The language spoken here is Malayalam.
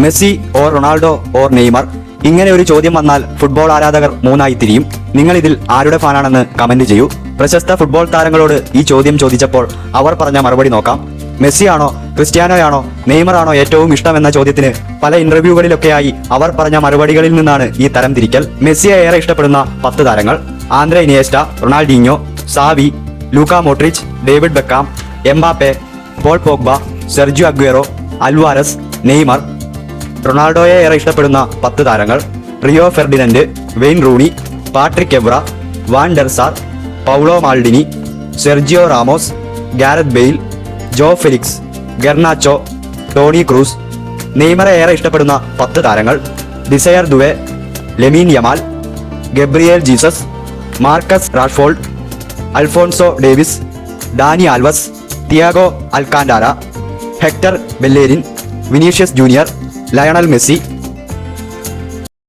Messi or Ronaldo or Neymar? ഇങ്ങനെ ഒരു ചോദ്യം വന്നാൽ ഫുട്ബോൾ ആരാധകർ മൂന്നായി തിരിയും. നിങ്ങൾ ഇതിൽ ആരുടെ ഫാനാണെന്ന് കമന്റ് ചെയ്യൂ. പ്രശസ്ത ഫുട്ബോൾ താരങ്ങളോട് ഈ ചോദ്യം ചോദിച്ചപ്പോൾ അവർ പറഞ്ഞ മറുപടി നോക്കാം. മെസ്സിയാണോ, ക്രിസ്ത്യാനോയാണോ, നെയ്മറാണോ ഏറ്റവും ഇഷ്ടമെന്ന ചോദ്യത്തിന് പല ഇന്റർവ്യൂകളിലൊക്കെയായി അവർ പറഞ്ഞ മറുപടികളിൽ നിന്നാണ് ഈ തരം തിരിക്കൽ. മെസ്സിയെ ഏറെ ഇഷ്ടപ്പെടുന്ന 10 താരങ്ങൾ: Andres Iniesta, Ronaldinho, Xavi, Luka Modric, David Beckham, Mbappe, Paul Pogba, Sergio Aguero, Alvarez, Neymar. റൊണാൾഡോയെ ഏറെ ഇഷ്ടപ്പെടുന്ന 10 താരങ്ങൾ: Rio Ferdinand, Wayne Rooney, Patrick Evra, Van der Sar, Paolo Maldini, Sergio Ramos, Gareth Bale, Joao Felix, Garnacho, Toni Kroos. നെയ്മറെ ഏറെ ഇഷ്ടപ്പെടുന്ന 10 താരങ്ങൾ: Desire Doue, Lamine Yamal, Gabriel Jesus, Marcus Rashford, Alphonso Davies, Dani Alves, Thiago Alcantara, Hector Bellerin, Vinicius Junior, Lionel Messi.